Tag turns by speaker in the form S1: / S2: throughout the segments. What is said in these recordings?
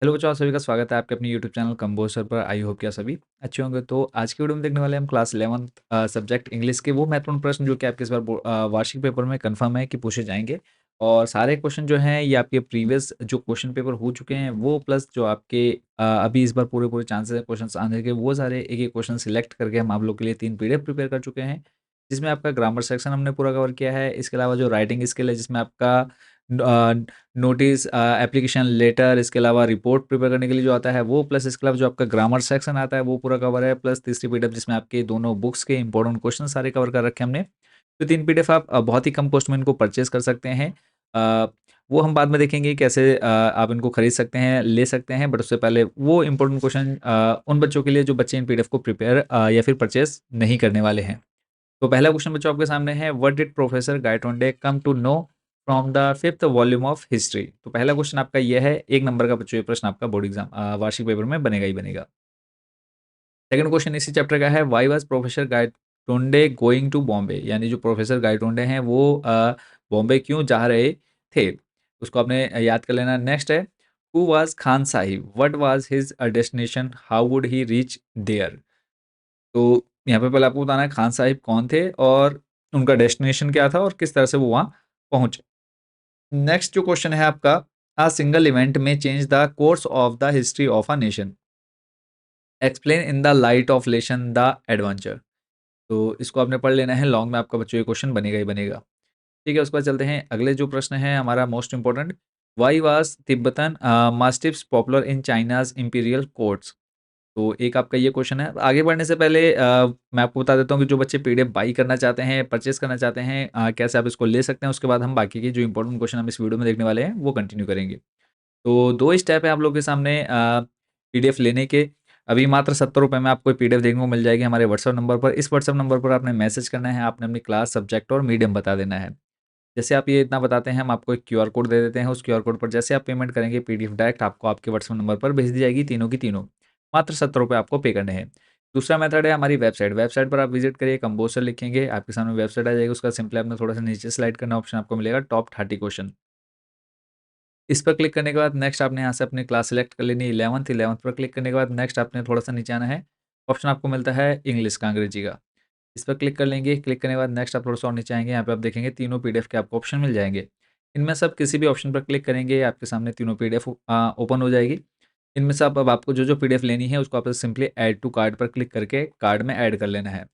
S1: Hello बच्चों, आप सभी का स्वागत है आपके अपने यूट्यूब चैनल कंपोजर पर। आई होप कि आप सभी अच्छे होंगे। तो आज की वीडियो में देखने वाले हैं हम क्लास 11th सब्जेक्ट इंग्लिश के वो महत्वपूर्ण प्रश्न जो कि आपके इस बार वार्षिक पेपर में कंफर्म है कि पूछे जाएंगे। और सारे क्वेश्चन जो हैं ये आपके प्रीवियस जो क्वेश्चन पेपर हो चुके हैं वो प्लस जो आपके अभी इस बार पूरे पूरे चांसेस है क्वेश्चन आने के, वो सारे एक एक क्वेश्चन सिलेक्ट करके हम आप लोग के लिए 3 PDF प्रिपेयर कर चुके हैं, जिसमें आपका ग्रामर सेक्शन हमने पूरा कवर किया है। इसके अलावा जो राइटिंग स्किल है जिसमें आपका नोटिस, एप्लीकेशन लेटर, इसके अलावा रिपोर्ट प्रिपेयर करने के लिए जो आता है वो, प्लस इसके अलावा जो आपका ग्रामर सेक्शन आता है वो पूरा कवर है, प्लस तीसरी पीडीएफ जिसमें आपके दोनों बुक्स के इंपॉर्टेंट क्वेश्चन सारे कवर कर रखे हैं हमने। तो 3 पीडीएफ आप बहुत ही कम कॉस्ट में इनको परचेज कर सकते हैं। वो हम बाद में देखेंगे कैसे आप इनको खरीद सकते हैं, ले सकते हैं, बट उससे पहले वो इंपॉर्टेंट क्वेश्चन उन बच्चों के लिए जो बच्चे इन पीडीएफ को प्रिपेयर या फिर परचेज नहीं करने वाले हैं। तो पहला क्वेश्चन बच्चों आपके सामने है, what did professor Gaitonde come to know from the 5th volume of history. तो पहला क्वेश्चन आपका ये है, 1 नंबर का बच्चों ये प्रश्न आपका बोर्ड एग्जाम वार्षिक पेपर में बनेगा ही बनेगा। सेकंड क्वेश्चन इसी चैप्टर का है, why was professor Gaitonde going to Bombay, यानी जो प्रोफेसर गायटोंडे हैं वो बॉम्बे क्यों जा रहे थे, उसको आपने याद कर लेना। नेक्स्ट है, who was Khan Sahib, what was his destination, how would he reach there. तो यहाँ पे पहले आपको बताना है खान साहिब कौन थे और उनका डेस्टिनेशन क्या था और किस तरह से वो वहाँ पहुँचे। नेक्स्ट जो क्वेश्चन है आपका, अ सिंगल इवेंट में change the course of the history of a nation, explain in the light of lesson the adventure. तो इसको आपने पढ़ लेना है, लॉन्ग में आपका बच्चों ये क्वेश्चन बनेगा ही बनेगा। ठीक है, उसके बाद चलते हैं अगले जो प्रश्न है हमारा most important, why was Tibetan mastiffs popular in China's imperial courts. तो एक आपका ये क्वेश्चन है। आगे बढ़ने से पहले मैं आपको बता देता हूँ कि जो बच्चे पीडीएफ बाई करना चाहते हैं, परचेस करना चाहते हैं, कैसे आप इसको ले सकते हैं। उसके बाद हम बाकी के जो इंपॉर्टेंट क्वेश्चन हम इस वीडियो में देखने वाले हैं वो कंटिन्यू करेंगे। तो 2 स्टेप है आप लोग के सामने पीडीएफ लेने के। अभी मात्र 70 रुपये में आपको पीडीएफ देखने को मिल जाएगी हमारे व्हाट्सएप नंबर पर। इस व्हाट्सएप नंबर पर आपने मैसेज करना है, आपने अपनी क्लास, सब्जेक्ट और मीडियम बता देना है। जैसे आप ये इतना बताते हैं, हम आपको एक क्यूआर कोड दे देते हैं। उस क्यूआर कोड पर जैसे आप पेमेंट करेंगे, पीडीएफ डायरेक्ट आपको आपके व्हाट्सएप नंबर पर भेज दी जाएगी, तीनों की तीनों। मात्र 70 रुपये आपको पे करने हैं। दूसरा मेथड है हमारी वेबसाइट। वेबसाइट पर आप विजिट करिए, कंपोजर लिखेंगे, आपके सामने वेबसाइट आ जाएगी। उसका सिंपली आपने थोड़ा सा नीचे स्लाइड करना, ऑप्शन आपको मिलेगा टॉप 30 क्वेश्चन। इस पर क्लिक करने के बाद नेक्स्ट आपने यहाँ से अपनी क्लास सेलेक्ट कर लेनी है, 11th पर क्लिक करने के बाद नेक्स्ट आपने थोड़ा सा नीचे आना है, ऑप्शन आपको मिलता है इंग्लिश का, अंग्रेजी का। इस पर क्लिक कर लेंगे। क्लिक करने के बाद नेक्स्ट आप थोड़ा सा और नीचे आएंगे, यहाँ पे आप देखेंगे तीनों पीडीएफ के आपको ऑप्शन मिल जाएंगे। इनमें से आप किसी भी ऑप्शन पर क्लिक करेंगे, आपके सामने तीनों पीडीएफ ओपन हो जाएगी। इनमें से आप अब आपको जो जो पीडीएफ लेनी है उसको आप सिंपली ऐड टू कार्ड पर क्लिक करके कार्ड में ऐड कर लेना है।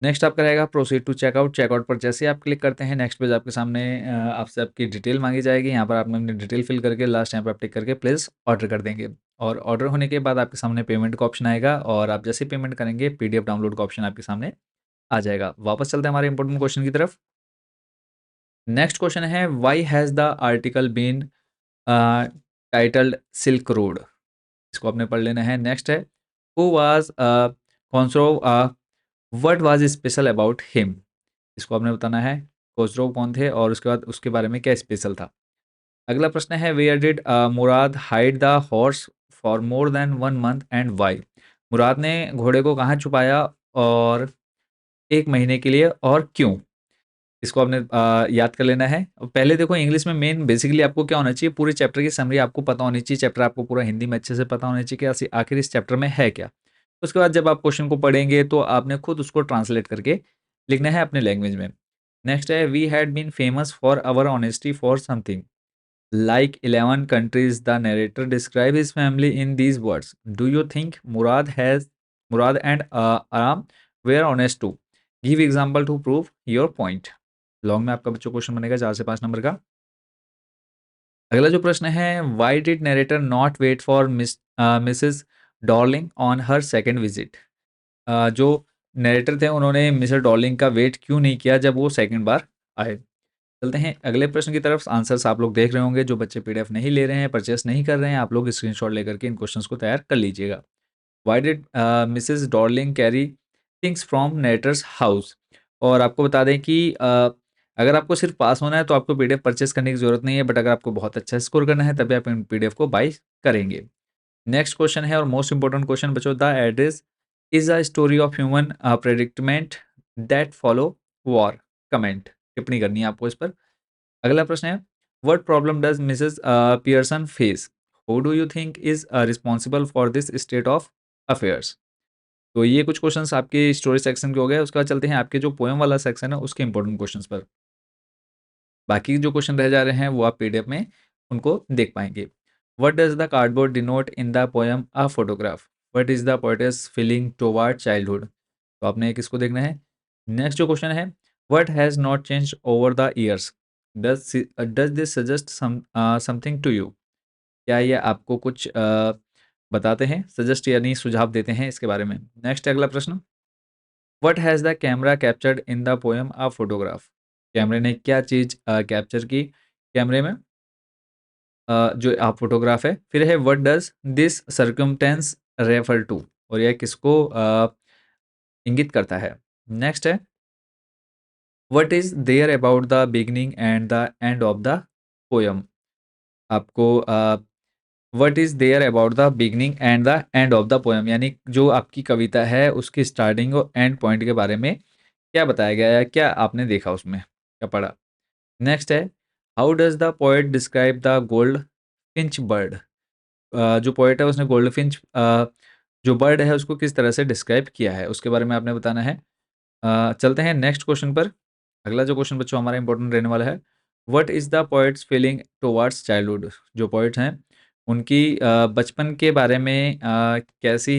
S1: नेक्स्ट आपका रहेगा प्रोसीड टू चेकआउट। चेकआउट पर जैसे आप क्लिक करते हैं, नेक्स्ट पेज आपके सामने आपसे आपकी डिटेल मांगी जाएगी। यहाँ पर आपने अपनी डिटेल फिल करके लास्ट यहाँ पर आप टिक करके प्लेस ऑर्डर कर देंगे। और ऑर्डर होने के बाद आपके सामने पेमेंट का ऑप्शन आएगा और आप जैसे पेमेंट करेंगे पीडीएफ डाउनलोड का ऑप्शन आपके सामने आ जाएगा। वापस चलते हैं हमारे इंपॉर्टेंट क्वेश्चन की तरफ। नेक्स्ट क्वेश्चन है, why has the article been titled Silk Road. इसको आपने पढ़ लेना है। नेक्स्ट है, who was Konsarov, what was special about him. इसको आपने बताना है कोसरोव कौन थे और उसके बाद उसके बारे में क्या स्पेशल था। अगला प्रश्न है, where did Murad hide the horse for more than 1 month and why. Murad ने घोड़े को कहाँ छुपाया और 1 महीने के लिए और क्यों। इसको आपने याद कर लेना है। पहले देखो इंग्लिश में मेन बेसिकली आपको क्या होना चाहिए, पूरे चैप्टर की समरी आपको पता होनी चाहिए। चैप्टर आपको पूरा हिंदी में अच्छे से पता होना चाहिए कि आखिर इस चैप्टर में है क्या। उसके बाद जब आप क्वेश्चन को पढ़ेंगे तो आपने खुद उसको ट्रांसलेट करके लिखना है अपने लैंग्वेज में। नेक्स्ट है, we had been famous for our honesty for something like 11 countries, the narrator describe his family in these words, do you think Murad and Aram were honest too, give example to prove your point. Long में आपका बच्चों question बनेगा 4 से 5 number का। अगला जो प्रश्न है, why did narrator not wait for Mrs Darling on her second visit. जो नरेटर थे उन्होंने मिसेस डॉर्लिंग का वेट क्यों नहीं किया जब वो सेकंड बार आए। चलते हैं अगले प्रश्न की तरफ। आंसर्स आप लोग देख रहे होंगे, जो बच्चे पीडीएफ नहीं ले रहे हैं, परचेस नहीं कर रहे हैं, आप लोग स्क्रीनशॉट लेकर के इन क्वेश्चंस को तैयार कर लीजिएगा। Why did Mrs Darling carry things from narrator's house. और आपको बता दें कि अगर आपको सिर्फ पास होना है तो आपको पीडीएफ परचेस करने की जरूरत नहीं है, बट अगर आपको बहुत अच्छा स्कोर करना है तभी आप इन पीडीएफ को बाई करेंगे। नेक्स्ट क्वेश्चन है और मोस्ट इंपॉर्टेंट क्वेश्चन बच्चों, the address is a story of human predicament that follow war. Comment, टिप्पणी करनी है आपको इस पर। अगला प्रश्न है, what problem does Mrs Pearson face, who do you think is responsible for this state of affairs. तो ये कुछ क्वेश्चंस आपके स्टोरी सेक्शन के हो गए। उसके बाद चलते हैं आपके जो पोएम वाला सेक्शन है उसके इंपॉर्टेंट क्वेश्चंस पर। बाकी जो क्वेश्चन रह जा रहे हैं वो आप पीडीएफ में उनको देख पाएंगे। What does the cardboard denote in the poem a photograph. What is the poet's feeling toward childhood. तो आपने किसको देखना है। नेक्स्ट जो क्वेश्चन है, what has not change over the years. Does this suggest something to you. क्या ये आपको कुछ बताते हैं, सजेस्ट यानी सुझाव देते हैं इसके बारे में। नेक्स्ट अगला प्रश्न, what has the camera captured in the poem a photograph. कैमरे ने क्या चीज़ कैप्चर की कैमरे में, जो आप फोटोग्राफ है। फिर है what does this circumstance refer to, और यह किसको इंगित करता है। नेक्स्ट है, what is there about the beginning and the end of the poem. आपको what is there about the beginning and the end of the poem, यानी जो आपकी कविता है उसकी स्टार्टिंग और एंड पॉइंट के बारे में क्या बताया गया है, क्या आपने देखा उसमें, क्या पढ़ा। नेक्स्ट है, how does the poet describe the gold Finch bird. जो पोएट है उसने गोल्ड फिंच जो बर्ड है उसको किस तरह से डिस्क्राइब किया है, उसके बारे में आपने बताना है। चलते हैं नेक्स्ट क्वेश्चन पर। अगला जो क्वेश्चन बच्चों हमारा इंपॉर्टेंट रहने वाला है, what is the poet's feeling towards childhood. जो पोएट्स हैं उनकी बचपन के बारे में कैसी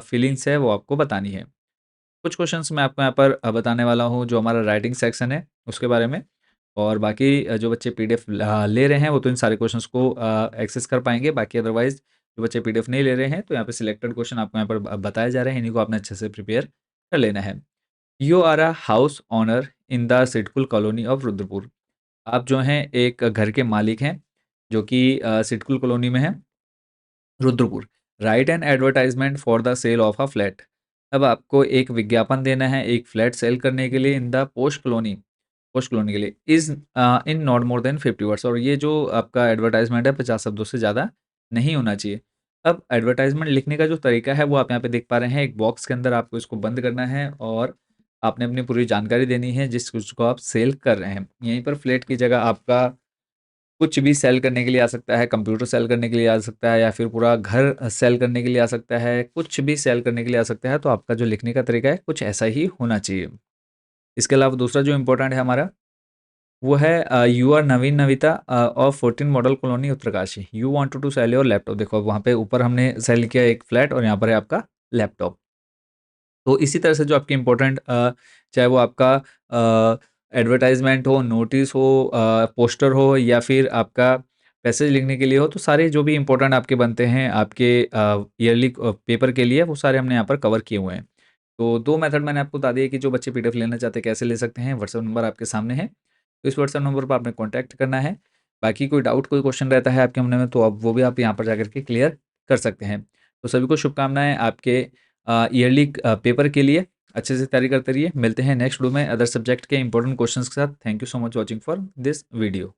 S1: फीलिंग्स है वो आपको बतानी है। कुछ क्वेश्चंस मैं आपको यहाँ पर बताने वाला हूँ जो हमारा राइटिंग सेक्शन है उसके बारे में। और बाकी जो बच्चे पीडीएफ ले रहे हैं वो तो इन सारे क्वेश्चंस को एक्सेस कर पाएंगे। बाकी अदरवाइज जो बच्चे पीडीएफ नहीं ले रहे हैं तो यहाँ पे सिलेक्टेड क्वेश्चन आपको यहाँ पर बताए जा रहे हैं, इन्हीं को आपने अच्छे से प्रिपेयर कर लेना है। You are a house owner in the Sidcul colony of Rudrapur. आप जो हैं एक घर के मालिक हैं जो कि सिडकुल कॉलोनी में है, Rudrapur. Write an advertisement for the sale of a flat. अब आपको एक विज्ञापन देना है एक फ्लैट सेल करने के लिए इन द पोस्ट कॉलोनी के लिए is in not more than 50 words. और ये जो आपका एडवर्टाइजमेंट है 50 शब्दों से ज़्यादा नहीं होना चाहिए। अब एडवर्टाइजमेंट लिखने का जो तरीका है वो आप यहाँ पे देख पा रहे हैं, एक बॉक्स के अंदर आपको इसको बंद करना है और आपने अपनी पूरी जानकारी देनी है जिस चीज़ को आप सेल कर रहे हैं। यहीं पर फ्लैट की जगह आपका कुछ भी सेल करने के लिए आ सकता है, कंप्यूटर सेल करने के लिए आ सकता है, या फिर पूरा घर सेल करने के लिए आ सकता है, कुछ भी सेल करने के लिए आ सकता है। तो आपका जो लिखने का तरीका है कुछ ऐसा ही होना चाहिए। इसके अलावा दूसरा जो इम्पोर्टेंट है हमारा वो है you are Naveen Navita of 14 model colony Uttarkashi, you want to sell your laptop. देखो वहाँ पे ऊपर हमने सेल किया एक फ्लैट और यहाँ पर है आपका लैपटॉप। तो इसी तरह से जो आपके इम्पोर्टेंट चाहे वो आपका एडवर्टाइजमेंट हो, नोटिस हो, पोस्टर हो, या फिर आपका पैसेज लिखने के लिए हो, तो सारे जो भी इम्पोर्टेंट आपके बनते हैं आपके ईयरली पेपर के लिए वो सारे हमने यहाँ पर कवर किए हुए हैं। तो 2 मेथड मैंने आपको बता दिए कि जो बच्चे पीडीएफ लेना चाहते हैं कैसे ले सकते हैं। व्हाट्सएप नंबर आपके सामने है, तो इस व्हाट्सएप नंबर पर आपने कॉन्टैक्ट करना है। बाकी कोई डाउट कोई क्वेश्चन रहता है आपके मन में तो अब वो भी आप यहाँ पर जाकर के क्लियर कर सकते हैं। तो सभी को शुभकामनाएँ आपके ईयरली पेपर के लिए। अच्छे से तैयारी करते रहिए। मिलते हैं नेक्स्ट वीडियो में अदर सब्जेक्ट के इंपॉर्टेंट क्वेश्चंस के साथ। Thank you so much watching for this video.